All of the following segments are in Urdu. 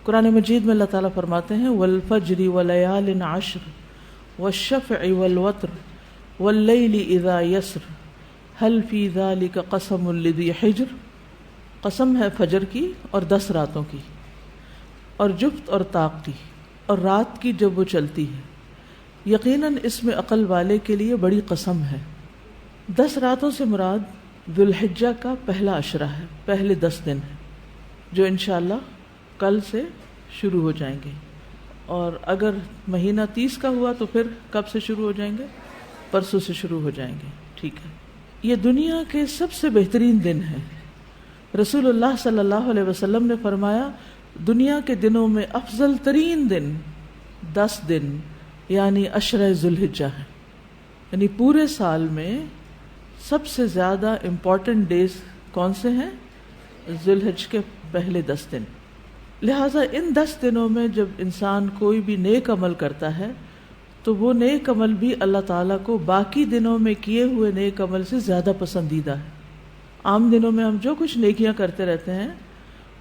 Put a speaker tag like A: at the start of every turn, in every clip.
A: قرآن مجید میں اللہ تعالیٰ فرماتے ہیں والفجر وليال عشر والشفع والوتر واللیل اذا یسر هل فی ذلک قسم لذی حجر. قسم ہے فجر کی اور 10 راتوں کی اور جفت اور طاق کی اور رات کی جب وہ چلتی ہے، یقیناً اس میں عقل والے کے لیے بڑی قسم ہے. 10 راتوں سے مراد ذوالحجہ کا پہلا عشرہ ہے، پہلے 10 دن ہیں جو انشاءاللہ کل سے شروع ہو جائیں گے. اور اگر مہینہ 30 کا ہوا تو پھر کب سے شروع ہو جائیں گے؟ پرسوں سے شروع ہو جائیں گے. ٹھیک ہے، یہ دنیا کے سب سے بہترین دن ہیں. رسول اللہ صلی اللہ علیہ وسلم نے فرمایا دنیا کے دنوں میں افضل ترین دن 10 دن یعنی عشرہ ذوالحجہ ہے. یعنی پورے سال میں سب سے زیادہ امپورٹنٹ ڈیز کون سے ہیں؟ ذوالحج کے پہلے 10 دن. لہٰذا ان 10 دنوں میں جب انسان کوئی بھی نیک عمل کرتا ہے تو وہ نیک عمل بھی اللہ تعالیٰ کو باقی دنوں میں کیے ہوئے نیک عمل سے زیادہ پسندیدہ ہے. عام دنوں میں ہم جو کچھ نیکیاں کرتے رہتے ہیں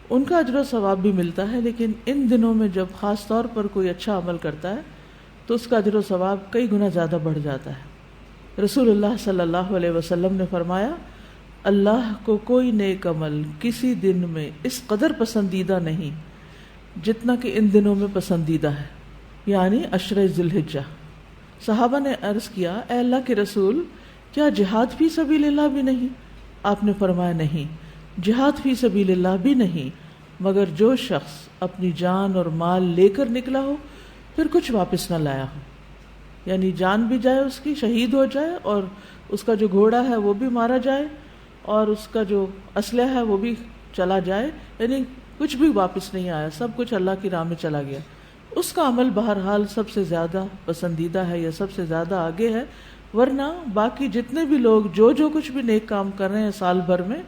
A: ان کا اجر و ثواب بھی ملتا ہے، لیکن ان دنوں میں جب خاص طور پر کوئی اچھا عمل کرتا ہے تو اس کا اجر و ثواب کئی گنا زیادہ بڑھ جاتا ہے. رسول اللہ صلی اللہ علیہ وسلم نے فرمایا اللہ کو کوئی نیک عمل کسی دن میں اس قدر پسندیدہ نہیں جتنا کہ ان دنوں میں پسندیدہ ہے، یعنی عشرہ ذوالحجہ. صحابہ نے عرض کیا اے اللہ کے رسول کیا جہاد فی سبیل اللہ بھی نہیں؟ آپ نے فرمایا نہیں، جہاد فی سبیل اللہ بھی نہیں مگر جو شخص اپنی جان اور مال لے کر نکلا ہو پھر کچھ واپس نہ لایا ہو. یعنی جان بھی جائے اس کی، شہید ہو جائے، اور اس کا جو گھوڑا ہے وہ بھی مارا جائے اور اس کا جو اسلحہ ہے وہ بھی چلا جائے، یعنی کچھ بھی واپس نہیں آیا، سب کچھ اللہ کی راہ میں چلا گیا. اس کا عمل بہرحال سب سے زیادہ پسندیدہ ہے یا سب سے زیادہ آگے ہے. ورنہ باقی جتنے بھی لوگ جو کچھ بھی نیک کام کر رہے ہیں سال بھر میں،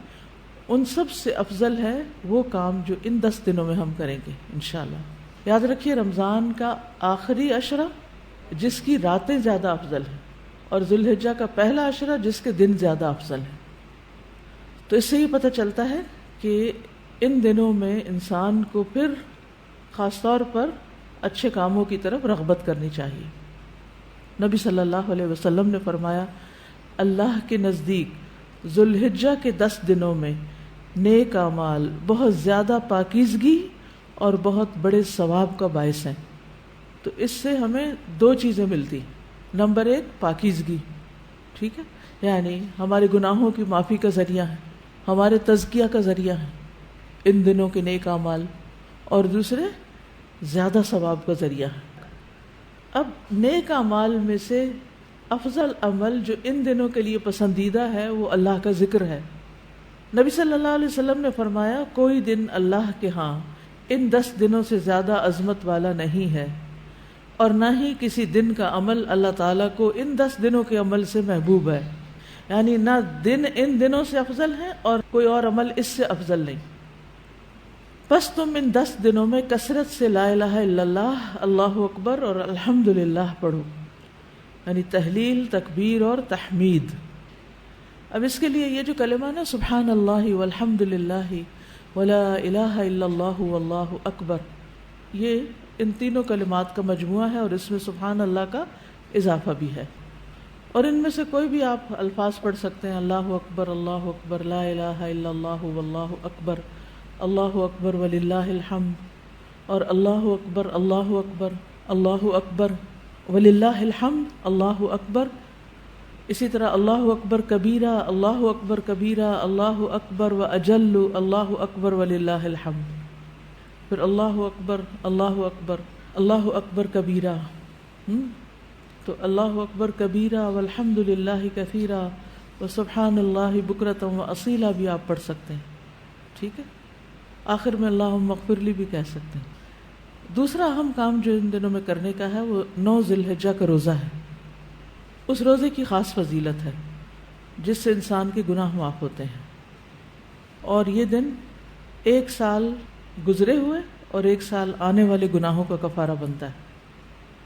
A: ان سب سے افضل ہے وہ کام جو ان 10 دنوں میں ہم کریں گے انشاءاللہ. یاد رکھیے رمضان کا آخری عشرہ جس کی راتیں زیادہ افضل ہیں اور ذوالحجہ کا پہلا عشرہ جس کے دن زیادہ افضل ہیں. تو اس سے یہ پتہ چلتا ہے کہ ان دنوں میں انسان کو پھر خاص طور پر اچھے کاموں کی طرف رغبت کرنی چاہیے. نبی صلی اللہ علیہ وسلم نے فرمایا اللہ کے نزدیک ذوالحجہ کے 10 دنوں میں نیک اعمال بہت زیادہ پاکیزگی اور بہت بڑے ثواب کا باعث ہیں. تو اس سے ہمیں 2 چیزیں ملتی. نمبر 1 پاکیزگی، ٹھیک ہے، یعنی ہمارے گناہوں کی معافی کا ذریعہ ہے، ہمارے تزکیہ کا ذریعہ ہے ان دنوں کے نیک اعمال، اور دوسرے زیادہ ثواب کا ذریعہ ہے. اب نیک اعمال میں سے افضل عمل جو ان دنوں کے لیے پسندیدہ ہے وہ اللہ کا ذکر ہے. نبی صلی اللہ علیہ وسلم نے فرمایا کوئی دن اللہ کے ہاں ان 10 دنوں سے زیادہ عظمت والا نہیں ہے، اور نہ ہی کسی دن کا عمل اللہ تعالیٰ کو ان 10 دنوں کے عمل سے محبوب ہے. یعنی نہ دن ان دنوں سے افضل ہے اور کوئی اور عمل اس سے افضل نہیں. بس تم ان 10 دنوں میں کثرت سے لا الہ الا اللہ، اللہ اکبر اور الحمدللہ پڑھو، یعنی تحلیل، تکبیر اور تحمید. اب اس کے لیے یہ جو کلمہ نا سبحان اللہ والحمدللہ ولا الہ الا اللہ واللہ اکبر، یہ ان تینوں کلمات کا مجموعہ ہے اور اس میں سبحان اللہ کا اضافہ بھی ہے. اور ان میں سے کوئی بھی آپ الفاظ پڑھ سکتے ہیں، اللہ اکبر لا الہ الا اللہ واللہ اکبر، اللہ اکبر وللہ الحمد، اور اللہ اکبر اللہ اکبر وللہ الحمد، اللہ اکبر. اسی طرح اللہ اکبر کبیرہ، اللہ اکبر کبیرہ، اللہ اکبر و اجل، اللہ اکبر وللہ الحمد. پھر اللہ اکبر اللہ اکبر کبیرہ، تو اللہ اکبر کبیرہ والحمد للہ کثیرہ وسبحان اللہ بکرۃ واصیلا بھی آپ پڑھ سکتے ہیں. ٹھیک ہے، آخر میں اللہم اغفر لی بھی کہہ سکتے ہیں. دوسرا اہم کام جو ان دنوں میں کرنے کا ہے وہ 9 ذوالحجہ کا روزہ ہے. اس روزے کی خاص فضیلت ہے جس سے انسان کے گناہ معاف ہوتے ہیں، اور یہ دن 1 سال گزرے ہوئے اور 1 سال آنے والے گناہوں کا کفارہ بنتا ہے.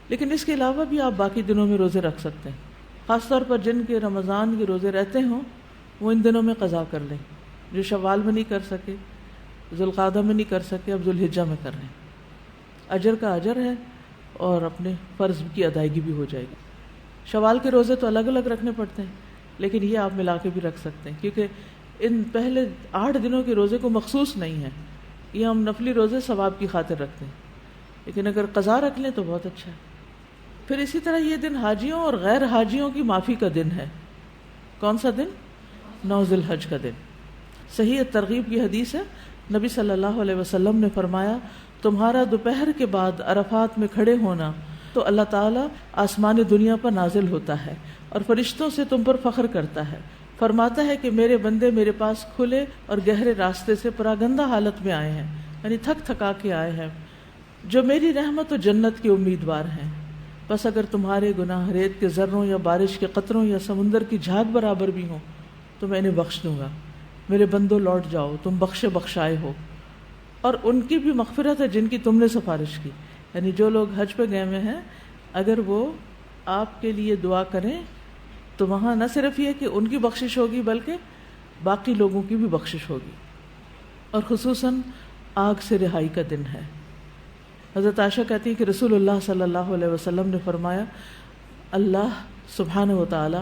A: لیکن اس کے علاوہ بھی آپ باقی دنوں میں روزے رکھ سکتے ہیں. خاص طور پر جن کے رمضان کے روزے رہتے ہوں وہ ان دنوں میں قضا کر لیں. جو شوال میں نہیں کر سکے، ذوالقعدہ میں نہیں کر سکے، اب ذوالحجہ میں کر رہے ہیں. اجر کا اجر ہے اور اپنے فرض کی ادائیگی بھی ہو جائے گی. شوال کے روزے تو الگ الگ رکھنے پڑتے ہیں، لیکن یہ آپ ملا کے بھی رکھ سکتے ہیں، کیونکہ ان پہلے 8 دنوں کے روزے کو مخصوص نہیں ہے، یہ ہم نفلی روزے ثواب کی خاطر رکھتے ہیں، لیکن اگر قضا رکھ لیں تو بہت اچھا ہے. پھر اسی طرح یہ دن حاجیوں اور غیر حاجیوں کی معافی کا دن ہے. کون سا دن؟ 9 ذی الحج کا دن. صحیح ترغیب کی حدیث ہے، نبی صلی اللہ علیہ وسلم نے فرمایا تمہارا دوپہر کے بعد عرفات میں کھڑے ہونا تو اللہ تعالیٰ آسمان دنیا پر نازل ہوتا ہے اور فرشتوں سے تم پر فخر کرتا ہے، فرماتا ہے کہ میرے بندے میرے پاس کھلے اور گہرے راستے سے پراگندہ حالت میں آئے ہیں، یعنی تھک تھکا کے آئے ہیں، جو میری رحمت و جنت کے امیدوار ہیں. بس اگر تمہارے گناہ ریت کے ذروں یا بارش کے قطروں یا سمندر کی جھاگ برابر بھی ہوں تو میں انہیں بخش دوں گا. میرے بندوں لوٹ جاؤ، تم بخشے بخشائے ہو، اور ان کی بھی مغفرت ہے جن کی تم نے سفارش کی. یعنی جو لوگ حج پہ گئے ہوئے ہیں اگر وہ آپ کے لیے دعا کریں تو وہاں نہ صرف یہ کہ ان کی بخشش ہوگی بلکہ باقی لوگوں کی بھی بخشش ہوگی. اور خصوصاً آگ سے رہائی کا دن ہے. حضرت عائشہ کہتی ہے کہ رسول اللہ صلی اللہ علیہ وسلم نے فرمایا اللہ سبحانہ و تعالی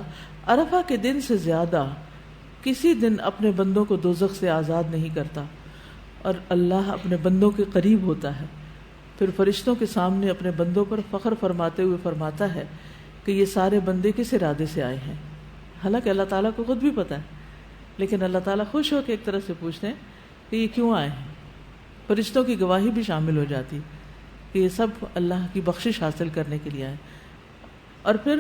A: عرفہ کے دن سے زیادہ کسی دن اپنے بندوں کو دوزخ سے آزاد نہیں کرتا، اور اللہ اپنے بندوں کے قریب ہوتا ہے. پھر فرشتوں کے سامنے اپنے بندوں پر فخر فرماتے ہوئے فرماتا ہے کہ یہ سارے بندے کس ارادے سے آئے ہیں. حالانکہ اللہ تعالیٰ کو خود بھی پتہ ہے، لیکن اللہ تعالیٰ خوش ہو کے ایک طرح سے پوچھتے ہیں کہ یہ کیوں آئے ہیں. فرشتوں کی گواہی بھی شامل ہو جاتی کہ یہ سب اللہ کی بخشش حاصل کرنے کے لیے آئے. اور پھر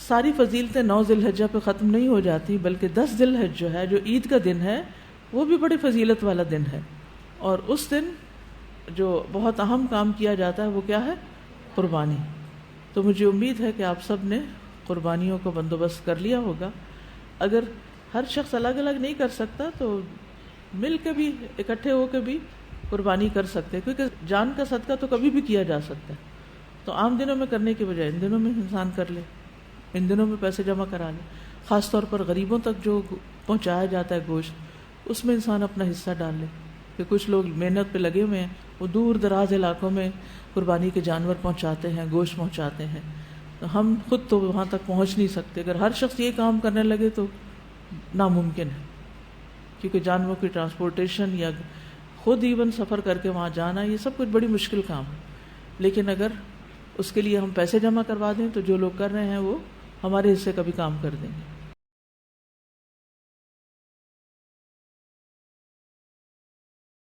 A: ساری فضیلتیں 9 ذی الحجہ پہ ختم نہیں ہو جاتی، بلکہ 10 ذی الحجہ جو ہے، جو عید کا دن ہے، وہ بھی بڑی فضیلت والا دن ہے. اور اس دن جو بہت اہم کام کیا جاتا ہے وہ کیا ہے؟ قربانی. تو مجھے امید ہے کہ آپ سب نے قربانیوں کا بندوبست کر لیا ہوگا. اگر ہر شخص الگ الگ نہیں کر سکتا تو مل کے بھی، اکٹھے ہو کے بھی قربانی کر سکتے ہیں، کیونکہ جان کا صدقہ تو کبھی بھی کیا جا سکتا ہے. تو عام دنوں میں کرنے کے بجائے ان دنوں میں انسان کر لے، ان دنوں میں پیسے جمع کرا لے. خاص طور پر غریبوں تک جو پہنچایا جاتا ہے گوشت، اس میں انسان اپنا حصہ ڈال لے. کہ کچھ لوگ محنت پہ لگے ہوئے ہیں، وہ دور دراز علاقوں میں قربانی کے جانور پہنچاتے ہیں، گوشت پہنچاتے ہیں. تو ہم خود تو وہاں تک پہنچ نہیں سکتے. اگر ہر شخص یہ کام کرنے لگے تو ناممکن ہے، کیونکہ جانوروں کی ٹرانسپورٹیشن یا خود ایون سفر کر کے وہاں جانا، یہ سب کچھ بڑی مشکل کام ہے. لیکن اگر اس کے لیے ہم پیسے جمع کروا دیں تو جو لوگ کر رہے ہیں وہ ہمارے حصے کا بھی کام کر دیں گے.